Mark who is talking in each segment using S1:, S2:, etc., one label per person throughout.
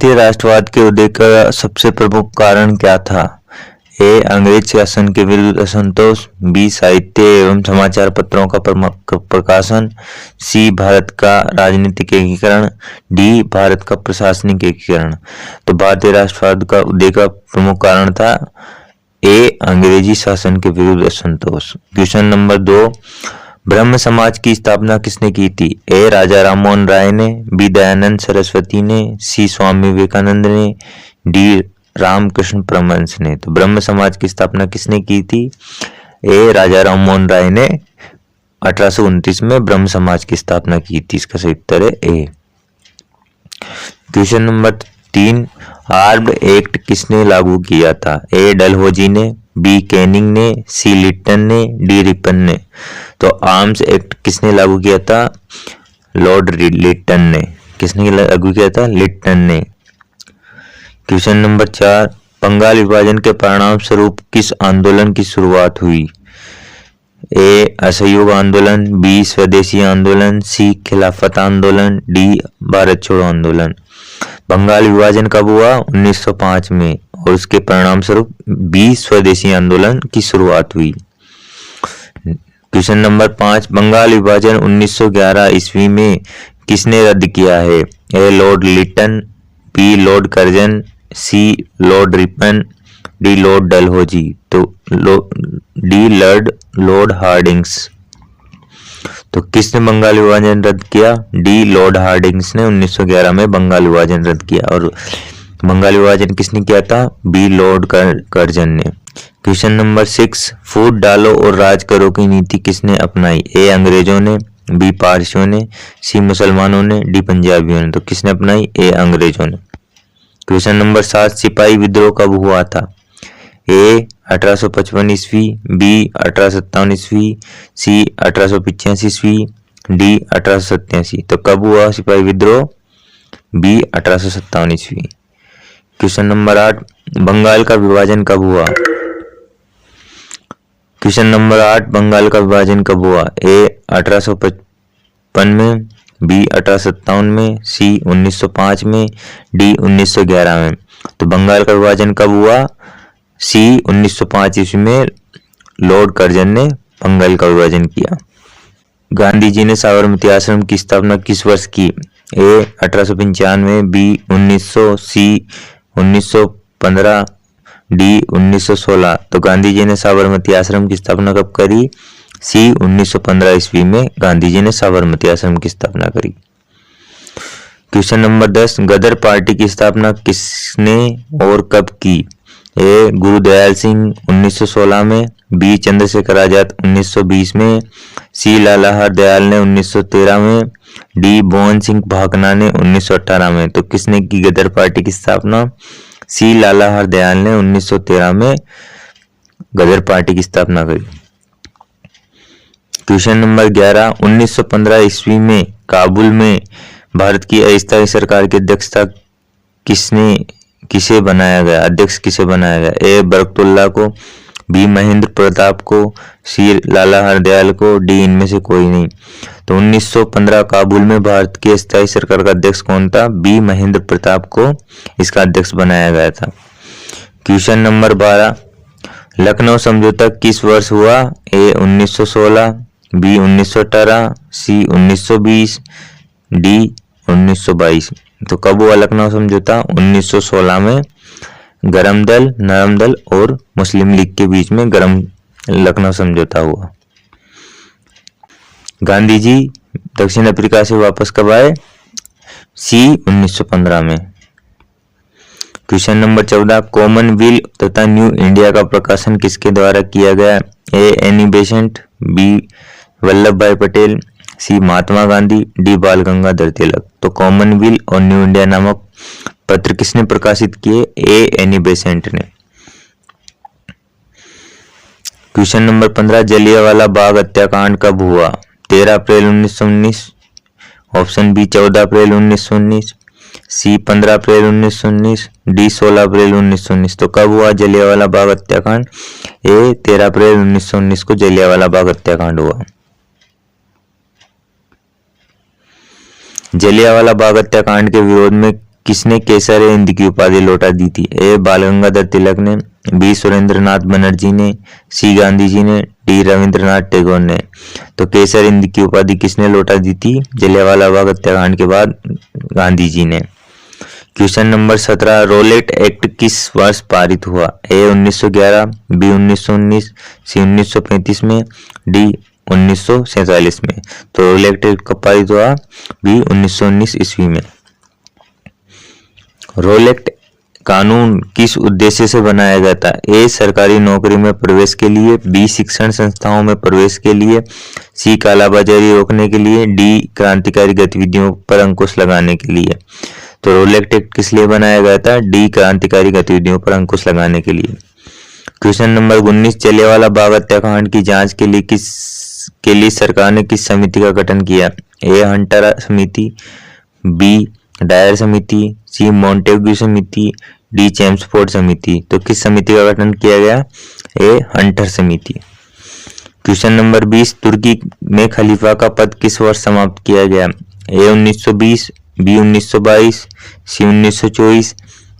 S1: भारतीय राष्ट्रवाद के उदय का सबसे प्रमुख कारण क्या था? ए. अंग्रेज शासन के विरुद्ध असंतोष। बी. साहित्य एवं समाचार पत्रों का प्रकाशन। सी. भारत का राजनीतिक एकीकरण। डी. भारत का प्रशासनिक एकीकरण। तो भारतीय राष्ट्रवाद का उदय का प्रमुख कारण था ए. अंग्रेजी शासन के विरुद्ध असंतोष। क्वेश्चन नंबर 2, ब्रह्म समाज की स्थापना किसने की थी? ए. राजा राममोहन राय ने। बी. दयानंद सरस्वती ने। सी. स्वामी विवेकानंद ने। डी. रामकृष्ण परमहंस ने। तो ब्रह्म समाज की स्थापना किसने की थी? ए. राजा राममोहन राय ने 1829 में ब्रह्म समाज की स्थापना की थी। इसका सही उत्तर है ए। क्वेश्चन नंबर 3, आर्म्ड एक्ट किसने लागू किया था? ए. डलहौजी ने। बी. कैनिंग ने। सी. लिट्टन ने। डी. रिपन ने। तो आर्म्स एक्ट किसने लागू किया था? लॉर्ड लिट्टन ने। किसने लागू किया था? लिट्टन ने। क्वेश्चन नंबर 4, बंगाल विभाजन के परिणाम स्वरूप किस आंदोलन की शुरुआत हुई? ए. असहयोग आंदोलन। बी. स्वदेशी आंदोलन। सी. खिलाफत आंदोलन। डी. भारत छोड़ो आंदोलन। बंगाल विभाजन कब हुआ? 1905 में, और उसके परिणाम स्वरूप बी. स्वदेशी आंदोलन की शुरुआत हुई। क्वेश्चन नंबर 5, बंगाल विभाजन 1911 ईस्वी में किसने रद्द किया है? A. Lord Lytton. B. Lord Curzon. C. Lord Ripon. D. Lord Dalhousie. तो डी. Lord Hardinge. तो किसने बंगाल विभाजन रद्द किया? डी. लॉर्ड हार्डिंग्स ने 1911 में बंगाल विभाजन रद्द किया। और बंगाल विभाजन किसने किया था? बी. लॉर्ड कर्जन ने। क्वेश्चन नंबर 6, फूट डालो और राज करो की नीति किसने अपनाई? ए. अंग्रेजों ने। बी. पारसियों ने। सी. मुसलमानों ने। डी. पंजाबियों ने। तो किसने अपनाई? ए. अंग्रेजों ने। क्वेश्चन नंबर 7, सिपाही विद्रोह कब हुआ था? ए. 1855 ईस्वी। बी. 1857 ईस्वी। सी. 1885 ईस्वी। डी. 1887। तो कब हुआ सिपाही विद्रोह? बी. 1857 ईस्वी। क्वेश्चन नंबर 8, बंगाल का विभाजन कब हुआ? क्वेश्चन नंबर 8, बंगाल का विभाजन कब हुआ? ए. 1855 में। बी. 1857 में। सी. 1905 में। डी. 1911 में। तो बंगाल का विभाजन कब हुआ? सी. 1905 ईस्वी में लॉर्ड कर्जन ने बंगाल का विभाजन किया। गांधी जी ने साबरमती आश्रम की स्थापना किस वर्ष की? ए. 1895। बी. 1900। सी. 1915। डी. 1916। तो गांधी जी ने साबरमती आश्रम की स्थापना कब करी? सी. 1915 ईस्वी में गांधी जी ने साबरमती आश्रम की स्थापना करी। क्वेश्चन नंबर 10, गदर पार्टी की स्थापना किसने और कब की? ए. गुरुदयाल सिंह 1916 में। बी. चंद्रशेखर आजाद 1920 में। सी. लाला हरदयाल ने 1913 में। डी. मोहन सिंह भाकना ने 1918 में। तो किसने की गदर पार्टी की स्थापना? सी. लाला हरदयाल ने 1913 में गदर पार्टी की स्थापना करी। क्वेश्चन नंबर 11, 1915 ईस्वी में काबुल में भारत की अस्थायी सरकार की अध्यक्षता किसे बनाया गया? अध्यक्ष किसे बनाया गया? ए. बरकतुल्लाह को। बी. महेंद्र प्रताप को। सी. लाला हरदयाल को। डी. इनमें से कोई नहीं। तो 1915 काबुल में भारत की अस्थायी सरकार का अध्यक्ष कौन था? बी. महेंद्र प्रताप को इसका अध्यक्ष बनाया गया था। क्वेश्चन नंबर 12, लखनऊ समझौता किस वर्ष हुआ? ए. 1916। बी. 1918। सी. 1920। डी. 1922। तो कब हुआ लखनऊ समझौता? 1916 में गरम दल, नरम दल और मुस्लिम लीग के बीच में लखनऊ समझौता हुआ। गांधी जी दक्षिण अफ्रीका से वापस कब आए? सी. 1915 में। क्वेश्चन नंबर 14, कॉमनवेल्थ तथा न्यू इंडिया का प्रकाशन किसके द्वारा किया गया? A. Annie Besant. B. Vallabh Bhai Patel. C. Mahatma Gandhi. D. Bal Gangadhar तिलक। तो कॉमनवेल्थ और न्यू इंडिया नामक पत्र किसने प्रकाशित किए? ए. एनी बेसेंट ने। क्वेश्चन नंबर 15, जलियांवाला बाग हत्याकांड कब हुआ? 13 अप्रैल 1919। ऑप्शन बी 14 अप्रैल 1919। सी. 15 अप्रैल 1919। डी. 16 अप्रैल 1919। तो कब हुआ जलियांवाला बाग हत्याकांड? ए. 13 अप्रैल 1919 को जलियांवाला बाग हत्याकांड हुआ। जलियांवाला बाग हत्याकांड के विरोध में किसने केसर हिंद की उपाधि लौटा दी थी? ए बाल गंगाधर तिलक ने, बी सुरेंद्रनाथ बनर्जी ने, सी गांधी जी ने, डी रविंद्रनाथ टैगोर ने। तो केसर हिंद की उपाधि किसने लौटा दी थी? जलियांवाला बाग हत्याकांड के बाद गांधी जी ने। क्वेश्चन नंबर 17, रोलेट एक्ट किस वर्ष पारित हुआ? ए 1911, बी 1919, सी 1935 में, डी 1947 में। तो रोलेट एक्ट कब पारित हुआ? बी 1919 ईस्वी में। रोलेट कानून किस उद्देश्य से बनाया गया था? ए सरकारी नौकरी में प्रवेश के लिए, बी शिक्षण संस्थाओं में प्रवेश के लिए, सी कालाबाजारी रोकने के लिए, डी क्रांतिकारी गतिविधियों पर अंकुश लगाने के लिए। तो रोलेट एक्ट किस लिए बनाया गया था? डी क्रांतिकारी गतिविधियों पर अंकुश लगाने के लिए। क्वेश्चन नंबर 19, जलियांवाला बाग हत्याकांड की जांच के लिए सरकार ने किस समिति का गठन किया? ए हंटर समिति, बी डायर समिति, सी मॉन्टेग्यू समिति, डी चेम्सफोर्ड समिति। तो किस समिति का गठन किया गया? ए हंटर समिति। क्वेश्चन नंबर 20, तुर्की में खलीफा का पद किस वर्ष समाप्त किया गया? ए 1920, बी 1922, सी 1924,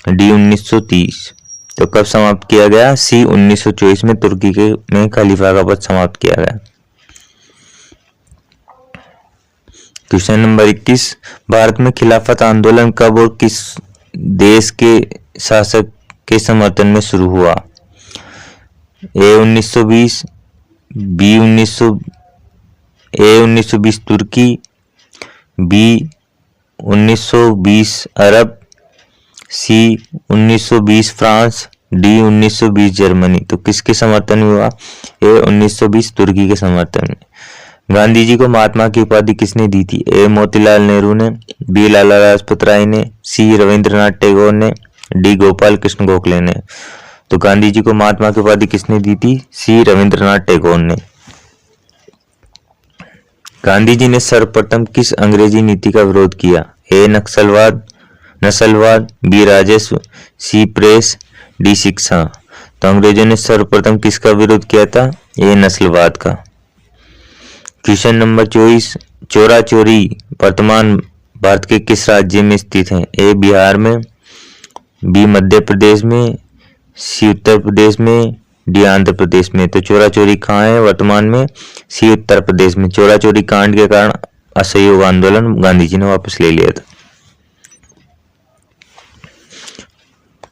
S1: डी 1930। तो कब समाप्त किया गया? सी 1924 में तुर्की में खलीफा का पद समाप्त किया गया। क्वेश्चन नंबर 21, भारत में खिलाफत आंदोलन कब और किस देश के शासक के समर्थन में शुरू हुआ? ए 1920, बी 1920 तुर्की, बी 1920 अरब, सी 1920 फ्रांस, डी 1920 जर्मनी। तो किसके समर्थन में हुआ? ए 1920 तुर्की के समर्थन में। गांधी जी को महात्मा की उपाधि किसने दी थी? ए मोतीलाल नेहरू ने, बी लाला लाजपत राय ने, सी रविंद्रनाथ टैगोर ने, डी गोपाल कृष्ण गोखले ने। तो गांधी जी को महात्मा की उपाधि किसने दी थी? सी रविंद्रनाथ टैगोर ने। गांधी जी ने सर्वप्रथम किस अंग्रेजी नीति का विरोध किया? ए नस्लवाद, बी राजस्व, सी प्रेस, डी शिक्षा। तो अंग्रेजों ने सर्वप्रथम किसका विरोध किया था? ए नस्लवाद का। क्वेश्चन नंबर 24, चोरा चोरी वर्तमान भारत के किस राज्य में स्थित है? ए बिहार में, बी मध्य प्रदेश में, सी उत्तर प्रदेश में, डी आंध्र प्रदेश में। तो चोरा चोरी कहाँ है वर्तमान में? सी उत्तर प्रदेश में। चोरा चोरी कांड के कारण असहयोग आंदोलन गांधी जी ने वापस ले लिया था।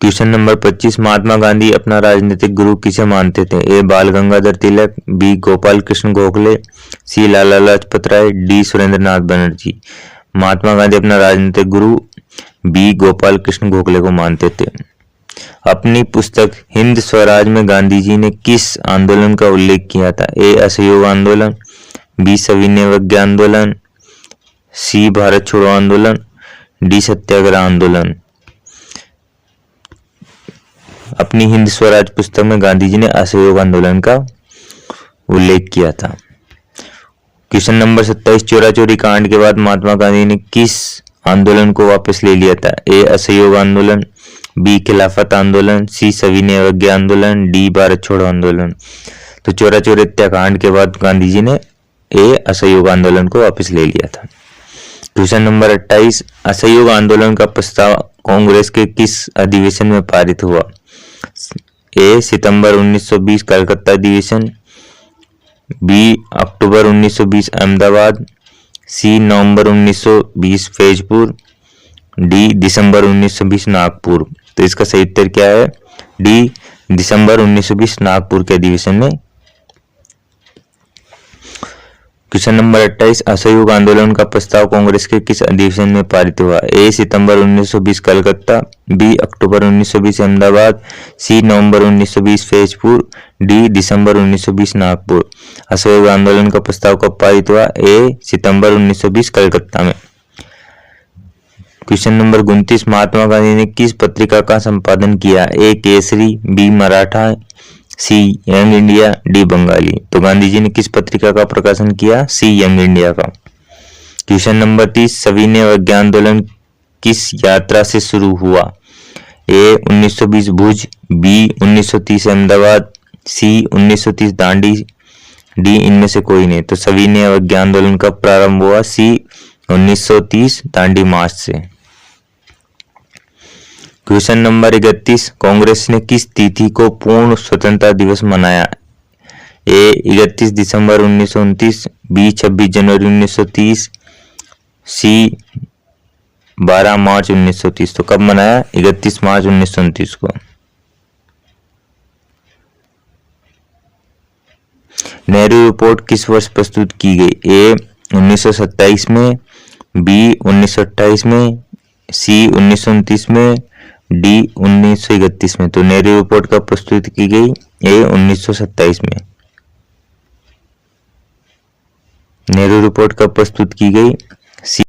S1: क्वेश्चन नंबर 25, महात्मा गांधी अपना राजनीतिक गुरु किसे मानते थे? ए बाल गंगाधर तिलक, बी गोपाल कृष्ण गोखले, सी लाला लाजपत राय, डी सुरेंद्रनाथ बनर्जी। महात्मा गांधी अपना राजनीतिक गुरु बी गोपाल कृष्ण गोखले को मानते थे। अपनी पुस्तक हिंद स्वराज में गांधी जी ने किस आंदोलन का उल्लेख किया था? ए असहयोग आंदोलन, बी सविनय अवज्ञा आंदोलन, सी भारत छोड़ो आंदोलन, डी सत्याग्रह आंदोलन। अपनी हिंद स्वराज पुस्तक में गांधी जी ने असहयोग आंदोलन का उल्लेख किया था। क्वेश्चन नंबर 27, चोरा चोरी कांड के बाद महात्मा गांधी ने किस आंदोलन को वापस ले लिया था? ए असहयोग आंदोलन, बी खिलाफत आंदोलन, सी सविनय अवज्ञा आंदोलन, डी भारत छोड़ो आंदोलन। तो चोरा चोरी हत्याकांड के बाद गांधी जी ने ए असहयोग आंदोलन को वापस ले लिया था। क्वेश्चन नंबर 28, असहयोग आंदोलन का प्रस्ताव कांग्रेस के किस अधिवेशन में पारित हुआ? ए सितंबर 1920 कलकत्ता अधिवेशन, बी अक्टूबर 1920 अहमदाबाद, सी नवंबर 1920 फैजपुर, डी दिसंबर 1920 नागपुर। तो इसका सही उत्तर क्या है? डी दिसंबर 1920 नागपुर के अधिवेशन में। क्वेश्चन नंबर 28, असहयोग आंदोलन का प्रस्ताव कांग्रेस के किस अधिवेशन में पारित हुआ? ए सितंबर 1920 कलकत्ता, बी अक्टूबर 1920 अहमदाबाद, सी नवंबर 1920 फैजपुर, डी दिसंबर 1920 नागपुर। असहयोग आंदोलन का प्रस्ताव कब पारित हुआ? ए सितंबर 1920 कलकत्ता में। क्वेश्चन नंबर 29, महात्मा गांधी ने किस पत्रिका का संपादन किया? ए केसरी, बी मराठा, सी यंग इंडिया, डी बंगाली। तो गांधी जी ने किस पत्रिका का प्रकाशन किया? सी यंग इंडिया का। क्वेश्चन नंबर 30, सविनय अवज्ञा आंदोलन किस यात्रा से शुरू हुआ? ए 1920 भुज, बी 1930 अहमदाबाद, सी 1930 दांडी, डी इनमें से कोई नहीं। तो सविनय अवज्ञा आंदोलन का प्रारंभ हुआ सी 1930 दांडी मार्च से। क्वेश्चन नंबर 31, कांग्रेस ने किस तिथि को पूर्ण स्वतंत्रता दिवस मनाया? ए 31 दिसंबर 1929, बी 26 जनवरी 1930, सी 12 मार्च 1930। तो कब मनाया? 31 मार्च 1929 को। नेहरू रिपोर्ट किस वर्ष प्रस्तुत की गई? ए 1927 में, बी 1928 में, सी 1929 में, डी 1931 में। तो नेहरू रिपोर्ट कब प्रस्तुत की गई? ए 1927 में। नेहरू रिपोर्ट कब प्रस्तुत की गई?